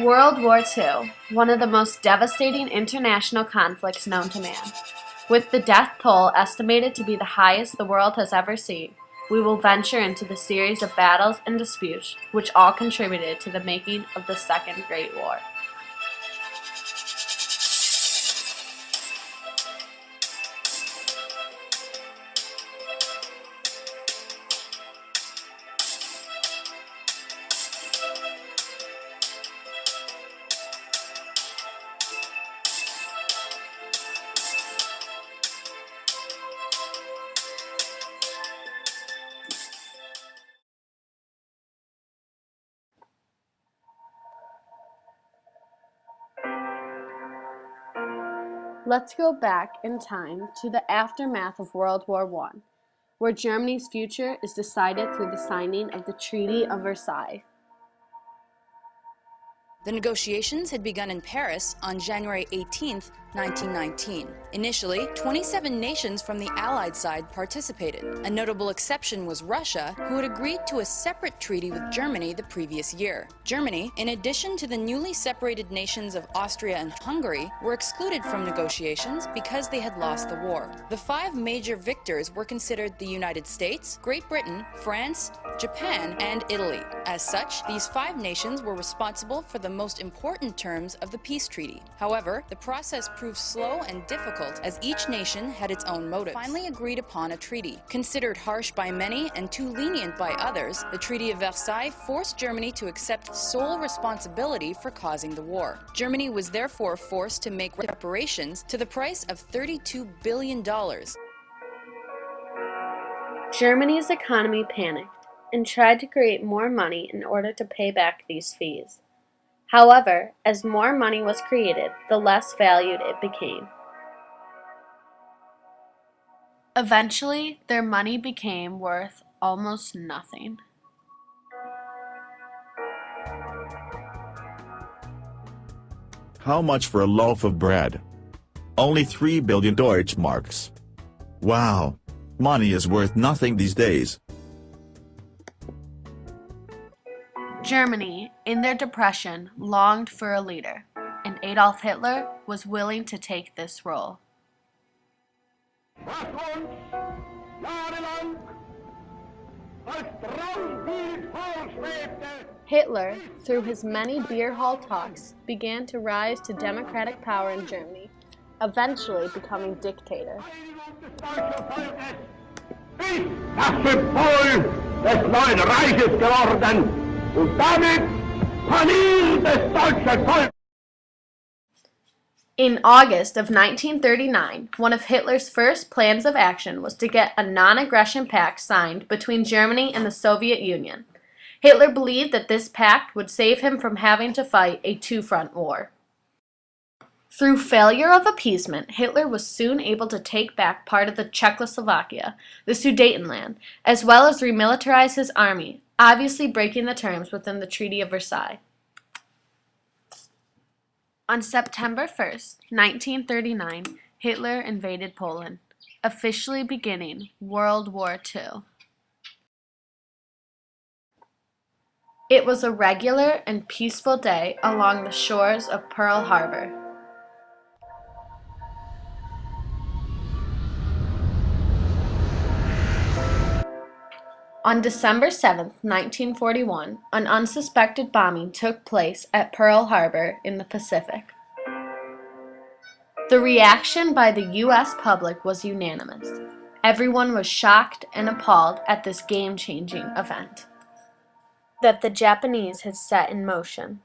World War II, one of the most devastating international conflicts known to man. With the death toll estimated to be the highest the world has ever seen, we will venture into the series of battles and disputes which all contributed to the making of the Second Great War. Let's go back in time to the aftermath of World War I, where Germany's future is decided through the signing of the Treaty of Versailles. The negotiations had begun in Paris on January 18, 1919. Initially, 27 nations from the Allied side participated. A notable exception was Russia, who had agreed to a separate treaty with Germany the previous year. Germany, in addition to the newly separated nations of Austria and Hungary, were excluded from negotiations because they had lost the war. The five major victors were considered the United States, Great Britain, France, Japan, and Italy. As such, these five nations were responsible for the most important terms of the peace treaty. However, the process proved slow and difficult as each nation had its own motives. Finally agreed upon a treaty. Considered harsh by many and too lenient by others, the Treaty of Versailles forced Germany to accept sole responsibility for causing the war. Germany was therefore forced to make reparations to the price of $32 billion. Germany's economy panicked and tried to create more money in order to pay back these fees. However, as more money was created, the less valued it became. Eventually, their money became worth almost nothing. How much for a loaf of bread? Only 3 billion Deutschmarks. Wow! Money is worth nothing these days. Germany, in their depression, longed for a leader, and Adolf Hitler was willing to take this role. Hitler, through his many beer hall talks, began to rise to democratic power in Germany, eventually becoming dictator. Das Symbol des neuen Reiches geworden und damit Panier des deutschen Volkes. In August of 1939, one of Hitler's first plans of action was to get a non-aggression pact signed between Germany and the Soviet Union. Hitler believed that this pact would save him from having to fight a two-front war. Through failure of appeasement, Hitler was soon able to take back part of the Czechoslovakia, the Sudetenland, as well as remilitarize his army, obviously breaking the terms within the Treaty of Versailles. On September 1st, 1939, Hitler invaded Poland, officially beginning World War II. It was a regular and peaceful day along the shores of Pearl Harbor. On December 7, 1941, an unsuspected bombing took place at Pearl Harbor in the Pacific. The reaction by the U.S. public was unanimous. Everyone was shocked and appalled at this game-changing event that the Japanese had set in motion.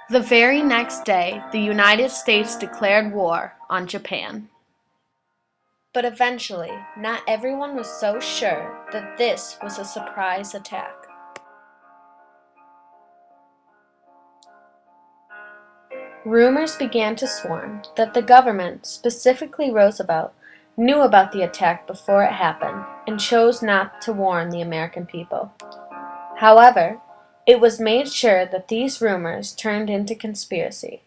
The very next day, the United States declared war on Japan. But eventually, not everyone was so sure that this was a surprise attack. Rumors began to swarm that the government, specifically Roosevelt, knew about the attack before it happened and chose not to warn the American people. However, it was made sure that these rumors turned into conspiracy,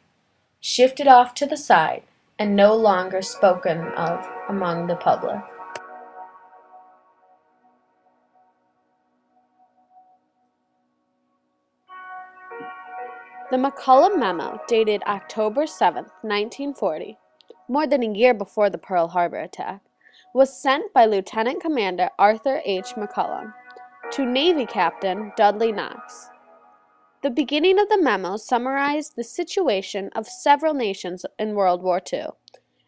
shifted off to the side, and no longer spoken of among the public. The McCullum Memo, dated October 7, 1940, more than a year before the Pearl Harbor attack, was sent by Lieutenant Commander Arthur H. McCullum to Navy Captain Dudley Knox. The beginning of the memo summarized the situation of several nations in World War II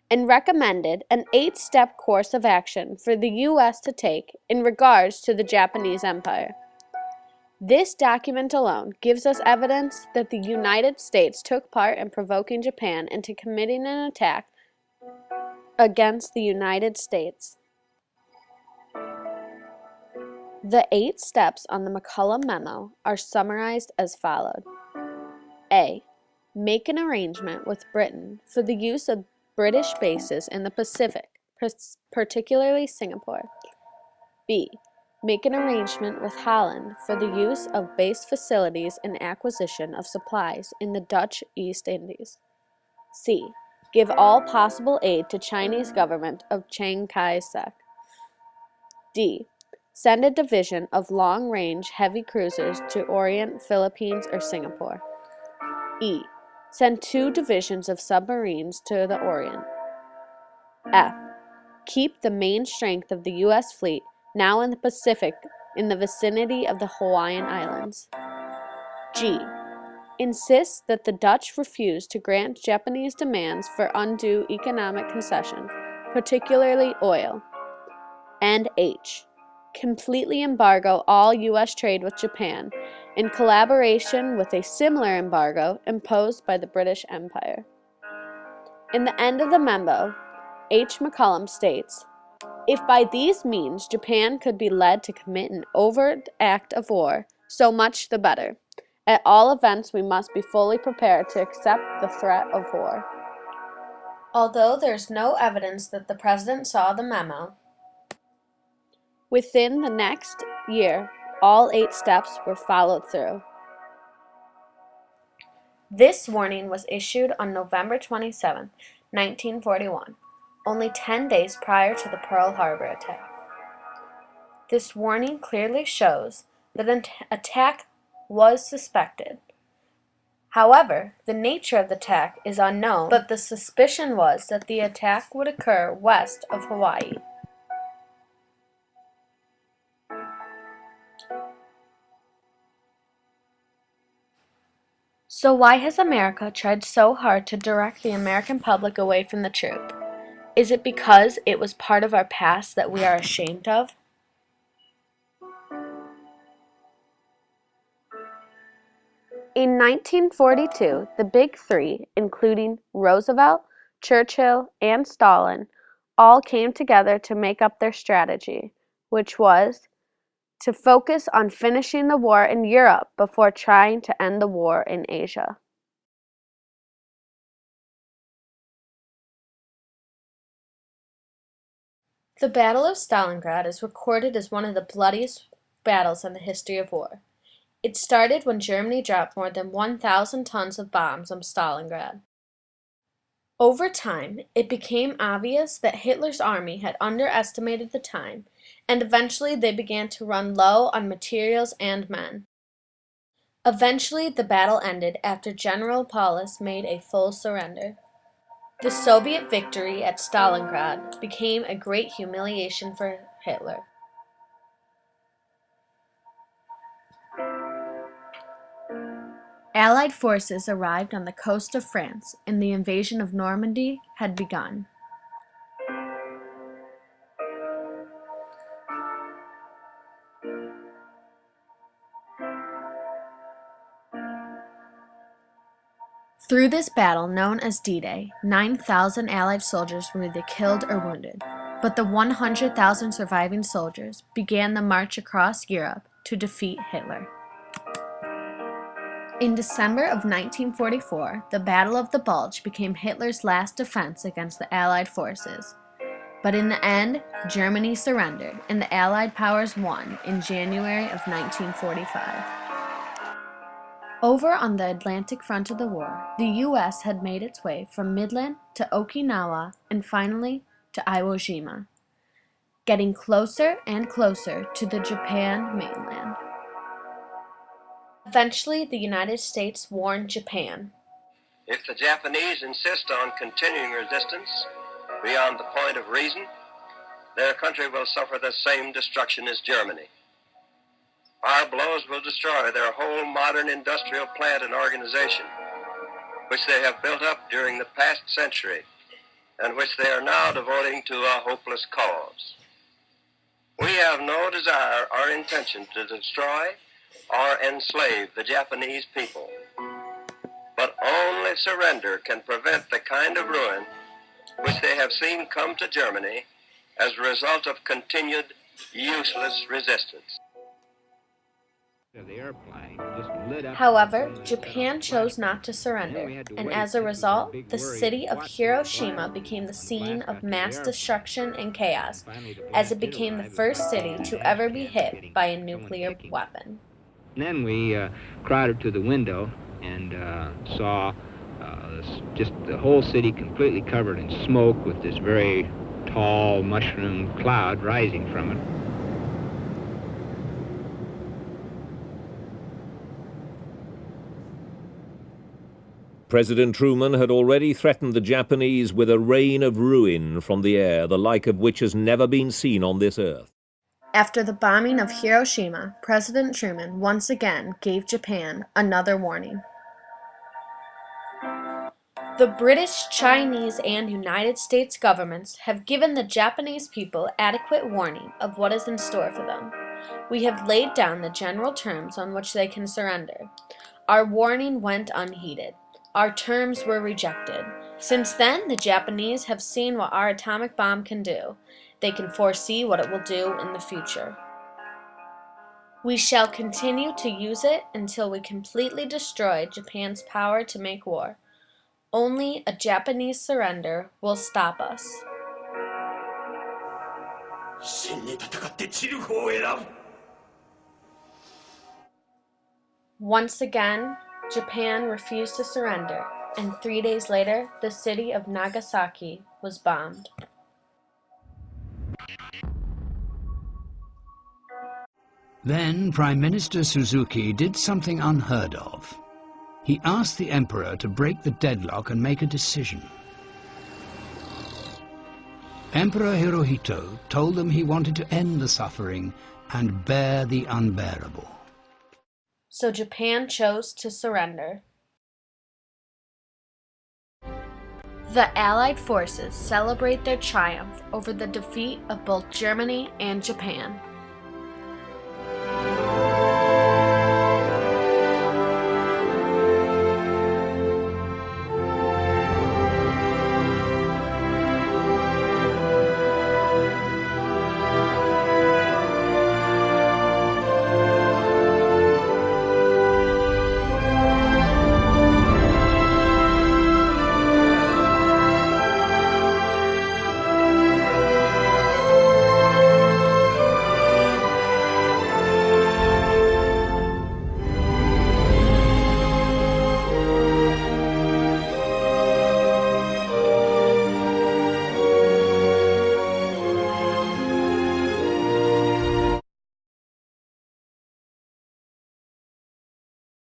and recommended an 8-step course of action for the U.S. to take in regards to the Japanese Empire. This document alone gives us evidence that the United States took part in provoking Japan into committing an attack against the United States. The 8 steps on the McCullum Memo are summarized as follows. A. Make an arrangement with Britain for the use of British bases in the Pacific, particularly Singapore. B. Make an arrangement with Holland for the use of base facilities and acquisition of supplies in the Dutch East Indies. C. Give all possible aid to Chinese government of Chiang Kai-shek. D. Send a division of long-range heavy cruisers to Orient, Philippines, or Singapore. E. Send 2 divisions of submarines to the Orient. F. Keep the main strength of the U.S. fleet now in the Pacific in the vicinity of the Hawaiian Islands. G. Insist that the Dutch refuse to grant Japanese demands for undue economic concessions, particularly oil. And H. Completely embargo all U.S. trade with Japan, in collaboration with a similar embargo imposed by the British Empire. In the end of the memo, H. McCullum states, "If by these means Japan could be led to commit an overt act of war, so much the better. At all events, we must be fully prepared to accept the threat of war." Although there is no evidence that the President saw the memo, within the next year, all 8 steps were followed through. This warning was issued on November 27, 1941, only 10 days prior to the Pearl Harbor attack. This warning clearly shows that an attack was suspected. However, the nature of the attack is unknown, but the suspicion was that the attack would occur west of Hawaii. So why has America tried so hard to direct the American public away from the truth? Is it because it was part of our past that we are ashamed of? In 1942, the Big Three, including Roosevelt, Churchill, and Stalin, all came together to make up their strategy, which was to focus on finishing the war in Europe before trying to end the war in Asia. The Battle of Stalingrad is recorded as one of the bloodiest battles in the history of war. It started when Germany dropped more than 1,000 tons of bombs on Stalingrad. Over time, it became obvious that Hitler's army had underestimated the time, and eventually they began to run low on materials and men. Eventually, the battle ended after General Paulus made a full surrender. The Soviet victory at Stalingrad became a great humiliation for Hitler. Allied forces arrived on the coast of France, and the invasion of Normandy had begun. Through this battle, known as D-Day, 9,000 Allied soldiers were either killed or wounded, but the 100,000 surviving soldiers began the march across Europe to defeat Hitler. In December of 1944, the Battle of the Bulge became Hitler's last defense against the Allied forces. But in the end, Germany surrendered, and the Allied powers won in January of 1945. Over on the Atlantic front of the war, the U.S. had made its way from Midland to Okinawa and finally to Iwo Jima, getting closer and closer to the Japan mainland. Eventually, the United States warned Japan. If the Japanese insist on continuing resistance beyond the point of reason, their country will suffer the same destruction as Germany. Our blows will destroy their whole modern industrial plant and organization, which they have built up during the past century, and which they are now devoting to a hopeless cause. We have no desire or intention to destroy or enslave the Japanese people, but only surrender can prevent the kind of ruin which they have seen come to Germany as a result of continued useless resistance. However, Japan chose not to surrender, and as a result, the city of Hiroshima became the scene of mass destruction and chaos, as it became the first city to ever be hit by a nuclear weapon. And then we crowded to the window and saw just the whole city completely covered in smoke with this very tall mushroom cloud rising from it. President Truman had already threatened the Japanese with a rain of ruin from the air, the like of which has never been seen on this earth. After the bombing of Hiroshima, President Truman once again gave Japan another warning. The British, Chinese, and United States governments have given the Japanese people adequate warning of what is in store for them. We have laid down the general terms on which they can surrender. Our warning went unheeded. Our terms were rejected. Since then, the Japanese have seen what our atomic bomb can do. They can foresee what it will do in the future. We shall continue to use it until we completely destroy Japan's power to make war. Only a Japanese surrender will stop us. Once again, Japan refused to surrender, and 3 days later, the city of Nagasaki was bombed. Then Prime Minister Suzuki did something unheard of. He asked the Emperor to break the deadlock and make a decision. Emperor Hirohito told them he wanted to end the suffering and bear the unbearable. So Japan chose to surrender. The Allied forces celebrate their triumph over the defeat of both Germany and Japan.